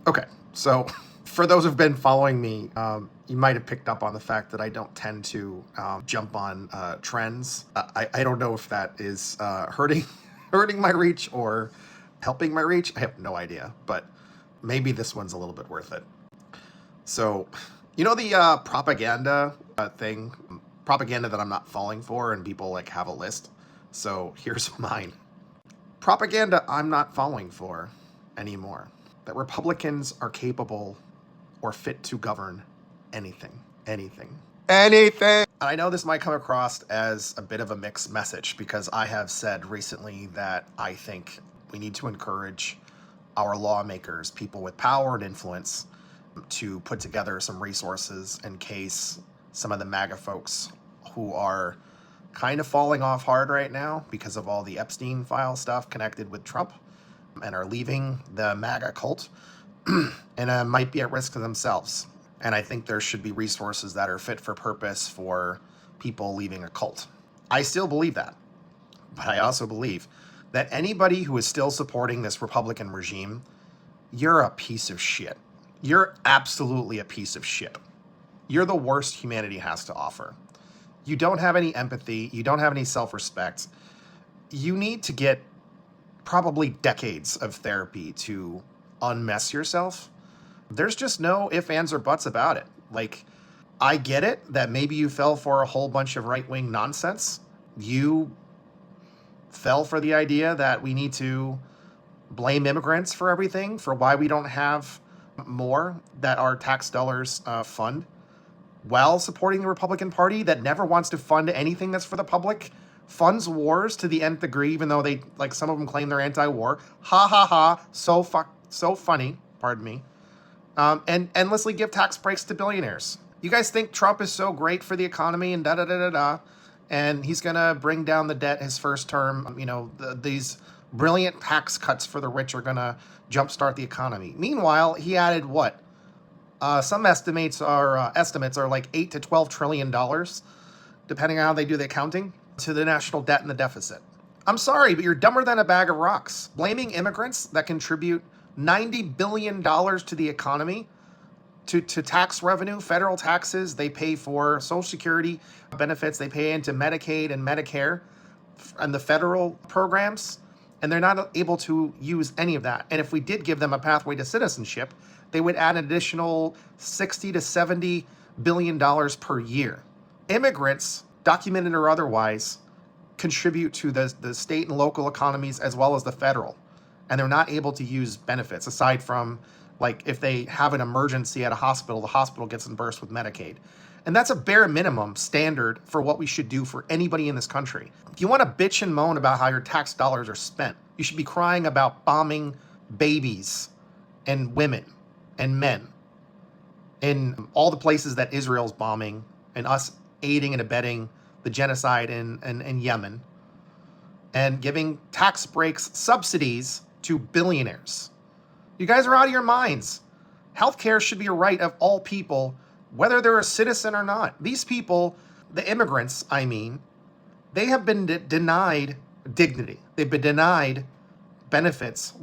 Okay, so for those who've been following me, you might have picked up on the fact that I don't tend to jump on trends. I don't know if that is hurting hurting my reach or helping my reach. I have no idea, but maybe this one's a little bit worth it. So, you know the propaganda thing, propaganda that I'm not falling for, and people like have a list. So here's mine. Propaganda I'm not falling for anymore. That Republicans are capable or fit to govern anything. Anything. Anything! I know this might come across as a bit of a mixed message because I have said recently that I think we need to encourage our lawmakers, people with power and influence, to put together some resources in case some of the MAGA folks who are kind of falling off hard right now because of all the Epstein file stuff connected with Trump and are leaving the MAGA cult and might be at risk to themselves. And I think there should be resources that are fit for purpose for people leaving a cult. I still believe that. But I also believe that anybody who is still supporting this Republican regime, you're a piece of shit. You're absolutely a piece of shit. You're the worst humanity has to offer. You don't have any empathy. You don't have any self-respect. You need to get probably decades of therapy to unmess yourself. There's just no ifs, ands, or buts about it. Like, I get it that maybe you fell for a whole bunch of right-wing nonsense. You fell for the idea that we need to blame immigrants for everything, for why we don't have more that our tax dollars fund, while supporting the Republican Party that never wants to fund anything that's for the public, funds wars to the nth degree, even though they, like, some of them claim they're anti-war. Ha ha ha, so funny, pardon me. And endlessly give tax breaks to billionaires. You guys think Trump is so great for the economy and da-da-da-da-da, and he's going to bring down the debt his first term. You know, these brilliant tax cuts for the rich are going to jumpstart the economy. Meanwhile, he added what? Some estimates are like $8 to $12 trillion, depending on how they do the accounting, to the national debt and the deficit. I'm sorry, but you're dumber than a bag of rocks. Blaming immigrants that contribute $90 billion to the economy, to tax revenue, federal taxes, they pay for Social Security benefits, they pay into Medicaid and Medicare and the federal programs, and they're not able to use any of that. And if we did give them a pathway to citizenship, they would add an additional $60 to $70 billion per year. Immigrants, documented or otherwise, contribute to the state and local economies as well as the federal. And they're not able to use benefits aside from, like, if they have an emergency at a hospital, the hospital gets reimbursed with Medicaid. And that's a bare minimum standard for what we should do for anybody in this country. If you want to bitch and moan about how your tax dollars are spent, you should be crying about bombing babies and women and men in all the places that Israel's bombing, and us aiding and abetting the genocide in Yemen, and giving tax breaks, subsidies to billionaires. You guys are out of your minds. Healthcare should be a right of all people, whether they're a citizen or not. These people, the immigrants, I mean, they have been denied dignity. They've been denied benefits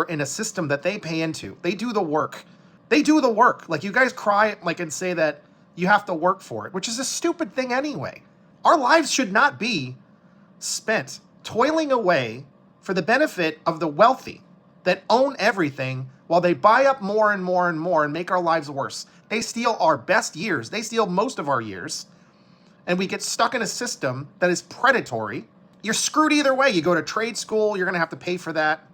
in a system that they pay into. They do the work. They do the work. Like, you guys cry and say that you have to work for it, which is a stupid thing anyway. Our lives should not be spent toiling away for the benefit of the wealthy that own everything while they buy up more and more and more and make our lives worse. They steal our best years. They steal most of our years. And we get stuck in a system that is predatory. You're screwed either way. You go to trade school, you're going to have to pay for that.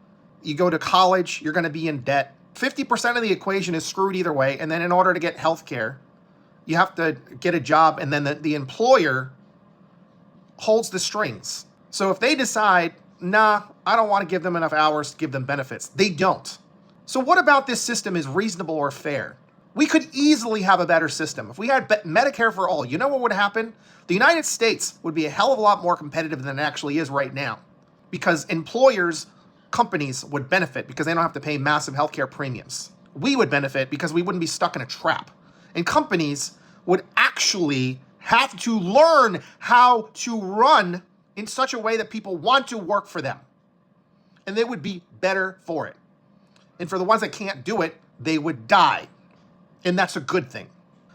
You go to college, you're going to be in debt. 50% of the equation is screwed either way. And then in order to get health care, you have to get a job, and then the employer holds the strings. So if they decide, nah, I don't want to give them enough hours to give them benefits, they don't. So what about this system is reasonable or fair? We could easily have a better system. If we had Medicare for all, you know what would happen? The United States would be a hell of a lot more competitive than it actually is right now, because employers, companies would benefit because they don't have to pay massive healthcare premiums. We would benefit because we wouldn't be stuck in a trap. And companies would actually have to learn how to run in such a way that people want to work for them. And they would be better for it. And for the ones that can't do it, they would die. And that's a good thing.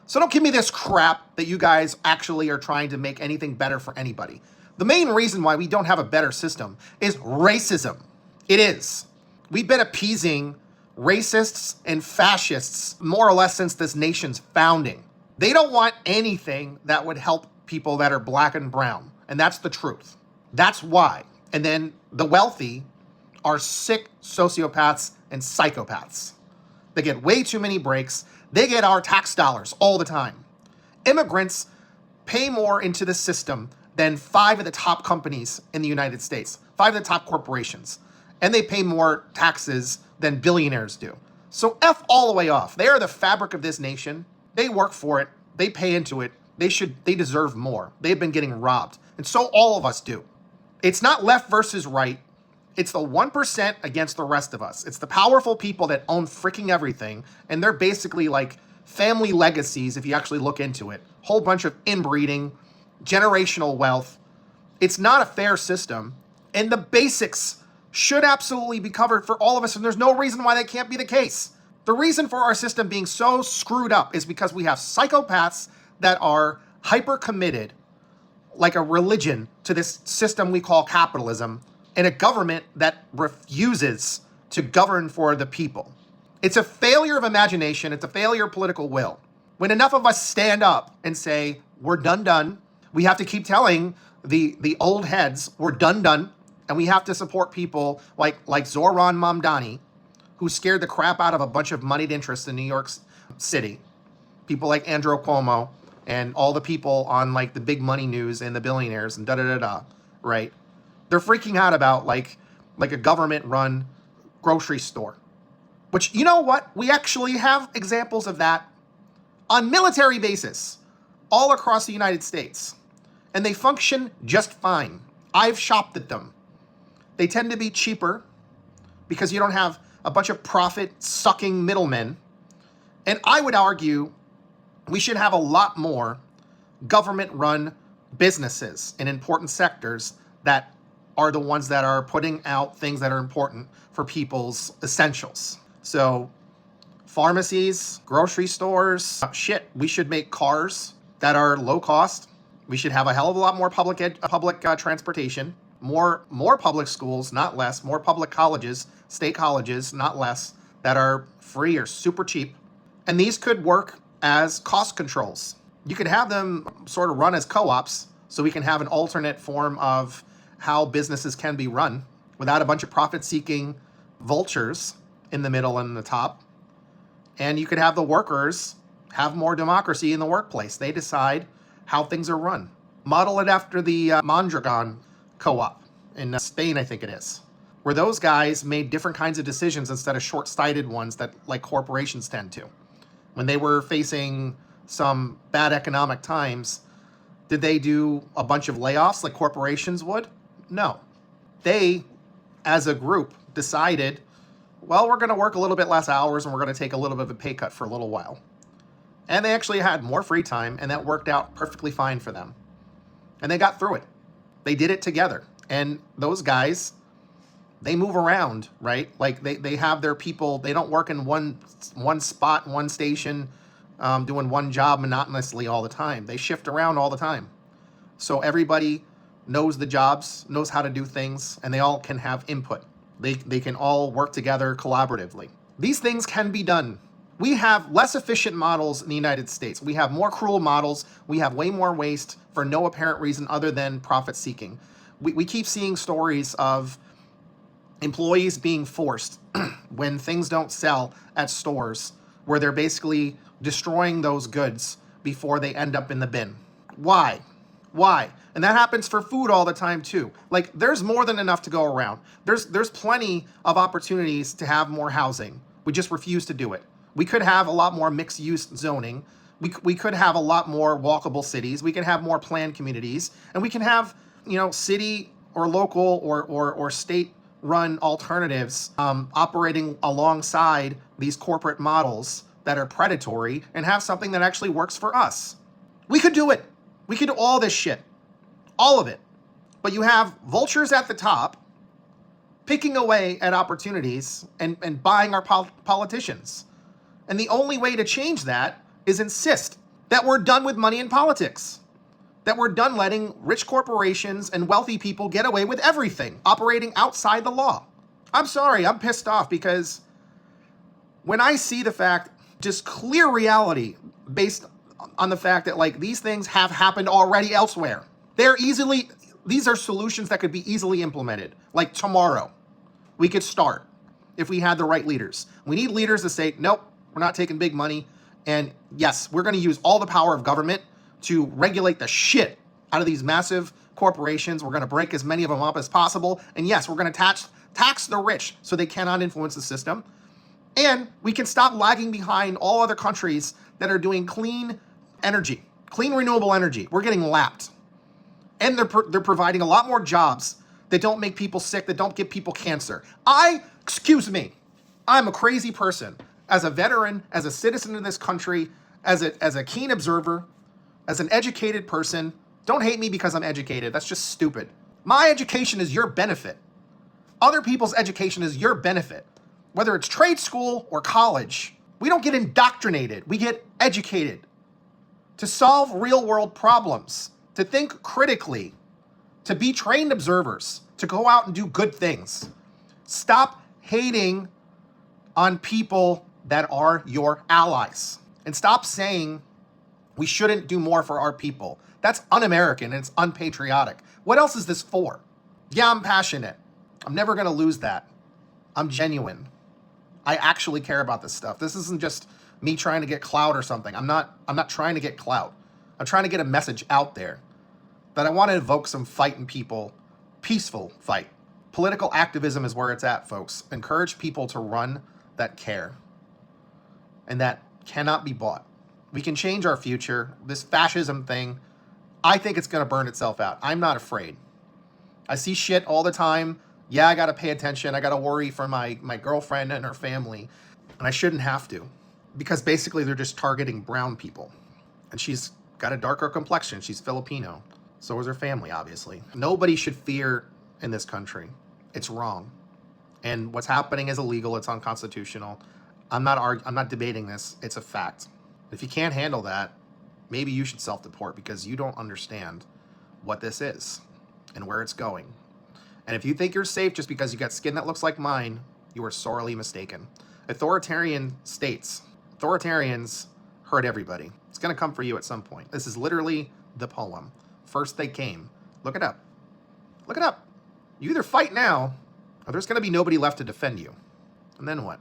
So don't give me this crap that you guys actually are trying to make anything better for anybody. The main reason why we don't have a better system is racism. It is. We've been appeasing racists and fascists more or less since this nation's founding. They don't want anything that would help people that are black and brown. And that's the truth. That's why. And then the wealthy are sick sociopaths and psychopaths. They get way too many breaks. They get our tax dollars all the time. Immigrants pay more into the system than 5 of the top companies in the United States, 5 of the top corporations. And they pay more taxes than billionaires do. So F all the way off. They are the fabric of this nation. They work for it. They pay into it. They deserve more. They've been getting robbed. And so all of us do. It's not left versus right. It's the 1% against the rest of us. It's the powerful people that own freaking everything. And they're basically like family legacies, if you actually look into it. Whole bunch of inbreeding, generational wealth. It's not a fair system. And the basics should absolutely be covered for all of us. And there's no reason why that can't be the case. The reason for our system being so screwed up is because we have psychopaths that are hyper committed, like a religion, to this system we call capitalism, and a government that refuses to govern for the people. It's a failure of imagination. It's a failure of political will. When enough of us stand up and say, we're done, we have to keep telling the old heads, we're done, and we have to support people like Zoran Mamdani, who scared the crap out of a bunch of moneyed interests in New York City. People like Andrew Cuomo and all the people on like the big money news and the billionaires and right? They're freaking out about like a government-run grocery store. Which, you know what? We actually have examples of that on military bases all across the United States. And they function just fine. I've shopped at them. They tend to be cheaper because you don't have a bunch of profit-sucking middlemen. And I would argue we should have a lot more government-run businesses in important sectors that are the ones that are putting out things that are important for people's essentials. So pharmacies, grocery stores, we should make cars that are low cost. We should have a hell of a lot more public transportation, more public schools, not less, more public colleges, state colleges, not less, that are free or super cheap. And these could work as cost controls. You could have them sort of run as co-ops, so we can have an alternate form of how businesses can be run without a bunch of profit-seeking vultures in the middle and the top. And you could have the workers have more democracy in the workplace. They decide how things are run. Model it after the Mondragon co-op in Spain, I think it is, where those guys made different kinds of decisions instead of short-sighted ones that like corporations tend to. When they were facing some bad economic times, did they do a bunch of layoffs like corporations would? No. They, as a group, decided, well, we're going to work a little bit less hours and we're going to take a little bit of a pay cut for a little while. And they actually had more free time, and that worked out perfectly fine for them. And they got through it. They did it together. And those guys, they move around, right? Like they have their people. They don't work in one spot, one station, doing one job monotonously all the time. They shift around all the time. So everybody knows the jobs, knows how to do things, and they all can have input. They can all work together collaboratively. These things can be done. We have less efficient models in the United States. We have more cruel models. We have way more waste for no apparent reason other than profit seeking. We keep seeing stories of employees being forced when things don't sell at stores, where they're basically destroying those goods before they end up in the bin. Why? And that happens for food all the time too. Like, there's more than enough to go around. There's plenty of opportunities to have more housing. We just refuse to do it. We could have a lot more mixed use zoning. We could have a lot more walkable cities. We can have more planned communities, and we can have, city or local or state run alternatives operating alongside these corporate models that are predatory, and have something that actually works for us. We could do it. We could do all this shit. All of it. But you have vultures at the top picking away at opportunities and buying our politicians. And the only way to change that is insist that we're done with money in politics, that we're done letting rich corporations and wealthy people get away with everything, operating outside the law. I'm sorry, I'm pissed off because when I see the fact, just clear reality based on the fact that like these things have happened already elsewhere. These are solutions that could be easily implemented. Like tomorrow, we could start if we had the right leaders. We need leaders to say, nope, we're not taking big money. And yes, we're going to use all the power of government to regulate the shit out of these massive corporations. We're going to break as many of them up as possible. And yes, we're going to tax the rich so they cannot influence the system. And we can stop lagging behind all other countries that are doing clean energy, clean renewable energy. We're getting lapped. And they're providing a lot more jobs that don't make people sick, that don't give people cancer. Excuse me, I'm a crazy person. As a veteran, as a citizen of this country, as a keen observer, as an educated person, don't hate me because I'm educated. That's just stupid. My education is your benefit. Other people's education is your benefit. Whether it's trade school or college, we don't get indoctrinated. We get educated to solve real world problems, to think critically, to be trained observers, to go out and do good things. Stop hating on people that are your allies. And stop saying we shouldn't do more for our people. That's un-American and it's unpatriotic. What else is this for? Yeah, I'm passionate. I'm never gonna lose that. I'm genuine. I actually care about this stuff. This isn't just me trying to get clout or something. I'm not trying to get clout. I'm trying to get a message out there that I want to evoke some fight in people, peaceful fight. Political activism is where it's at, folks. Encourage people to run that care and that cannot be bought. We can change our future. This fascism thing, I think it's going to burn itself out. I'm not afraid. I see shit all the time. Yeah, I got to pay attention. I got to worry for my girlfriend and her family. And I shouldn't have to. Because basically they're just targeting brown people. And she's got a darker complexion. She's Filipino. So is her family, obviously. Nobody should fear in this country. It's wrong. And what's happening is illegal. It's unconstitutional. I'm not debating this. It's a fact. If you can't handle that, maybe you should self-deport because you don't understand what this is and where it's going. And if you think you're safe just because you got skin that looks like mine, you are sorely mistaken. Authoritarian states, authoritarians hurt everybody. It's going to come for you at some point. This is literally the poem. First they came. Look it up. Look it up. You either fight now or there's going to be nobody left to defend you. And then what?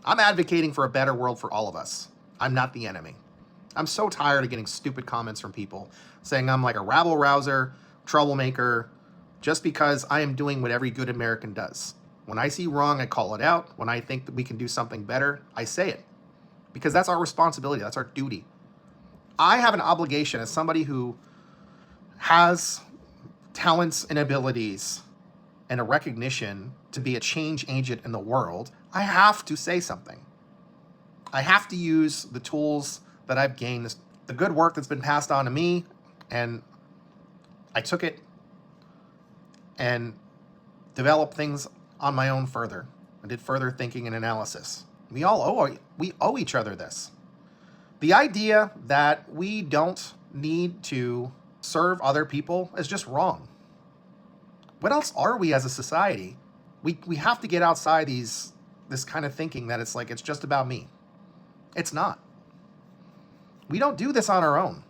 I'm advocating for a better world for all of us. I'm not the enemy. I'm so tired of getting stupid comments from people saying I'm like a rabble-rouser, troublemaker, just because I am doing what every good American does. When I see wrong, I call it out. When I think that we can do something better, I say it. Because that's our responsibility. That's our duty. I have an obligation as somebody who has talents and abilities and a recognition to be a change agent in the world. I have to say something. I have to use the tools that I've gained, the good work that's been passed on to me, and I took it and developed things on my own further. I did further thinking and analysis. We owe each other this. The idea that we don't need to serve other people is just wrong. What else are we as a society? We have to get outside this kind of thinking that it's like it's just about me. It's not. We don't do this on our own.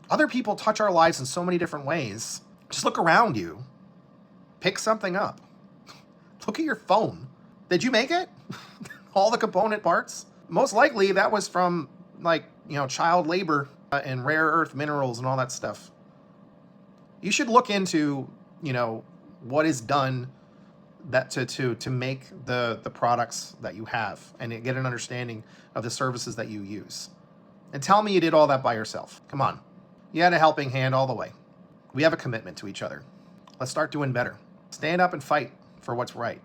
Other people touch our lives in so many different ways. Just look around you. Pick something up. Look at your phone. Did you make it? All the component parts? Most likely that was from child labor and rare earth minerals and all that stuff. You should look into, what is done that to make the products that you have and get an understanding of the services that you use. And tell me you did all that by yourself. Come on. You had a helping hand all the way. We have a commitment to each other. Let's start doing better. Stand up and fight for what's right.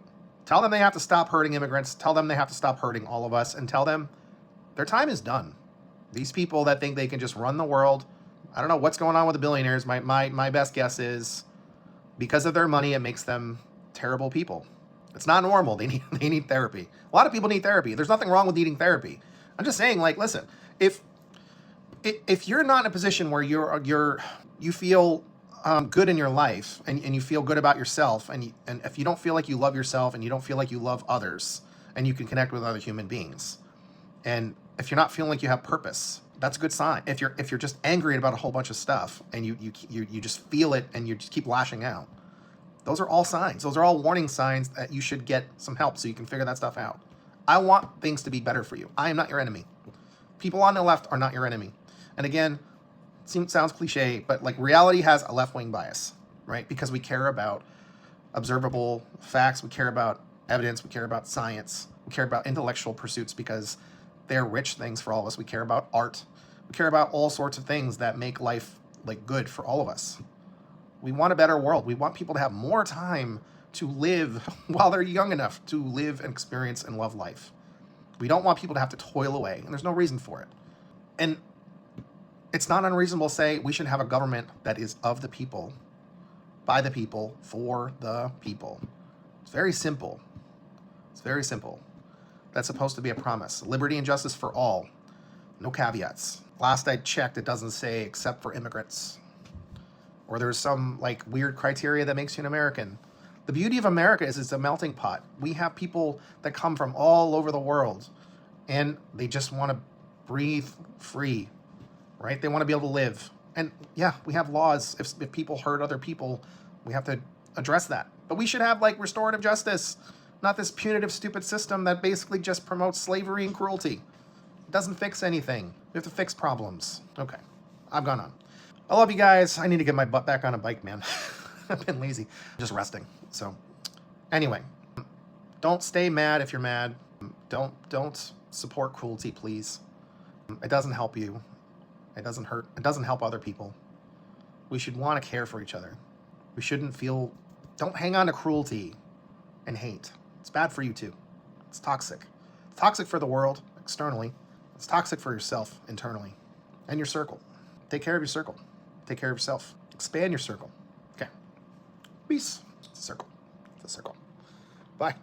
Tell them they have to stop hurting immigrants. Tell them they have to stop hurting all of us. And tell them their time is done. These people that think they can just run the world, I don't know what's going on with the billionaires. My best guess is because of their money, it makes them terrible people. It's not normal. They need therapy. A lot of people need therapy. There's nothing wrong with needing therapy. I'm just saying, like, listen, if you're not in a position where you feel good in your life, and you feel good about yourself, and if you don't feel like you love yourself, and you don't feel like you love others, and you can connect with other human beings, and if you're not feeling like you have purpose, that's a good sign. If you're just angry about a whole bunch of stuff, and you just feel it, and you just keep lashing out, those are all signs. Those are all warning signs that you should get some help so you can figure that stuff out. I want things to be better for you. I am not your enemy. People on the left are not your enemy. And again, sounds cliche, but like reality has a left-wing bias, right? Because we care about observable facts, we care about evidence, we care about science, we care about intellectual pursuits because they're rich things for all of us. We care about art. We care about all sorts of things that make life like good for all of us. We want a better world. We want people to have more time to live while they're young enough to live and experience and love life. We don't want people to have to toil away, and there's no reason for it. And it's not unreasonable to say we should have a government that is of the people, by the people, for the people. It's very simple. It's very simple. That's supposed to be a promise. Liberty and justice for all. No caveats. Last I checked, it doesn't say except for immigrants. Or there's some like weird criteria that makes you an American. The beauty of America is it's a melting pot. We have people that come from all over the world, and they just want to breathe free, right? They want to be able to live. And yeah, we have laws. If people hurt other people, we have to address that. But we should have like restorative justice, not this punitive, stupid system that basically just promotes slavery and cruelty. It doesn't fix anything. We have to fix problems. Okay, I've gone on. I love you guys. I need to get my butt back on a bike, man. I've been lazy, just resting. So anyway, don't stay mad if you're mad. Don't support cruelty, please. It doesn't help you. It doesn't hurt. It doesn't help other people. We should want to care for each other. We shouldn't feel, don't hang on to cruelty and hate. It's bad for you too. It's toxic. It's toxic for the world externally. It's toxic for yourself internally and your circle. Take care of your circle. Take care of yourself. Expand your circle. Okay. Peace. It's a circle. It's a circle. Bye.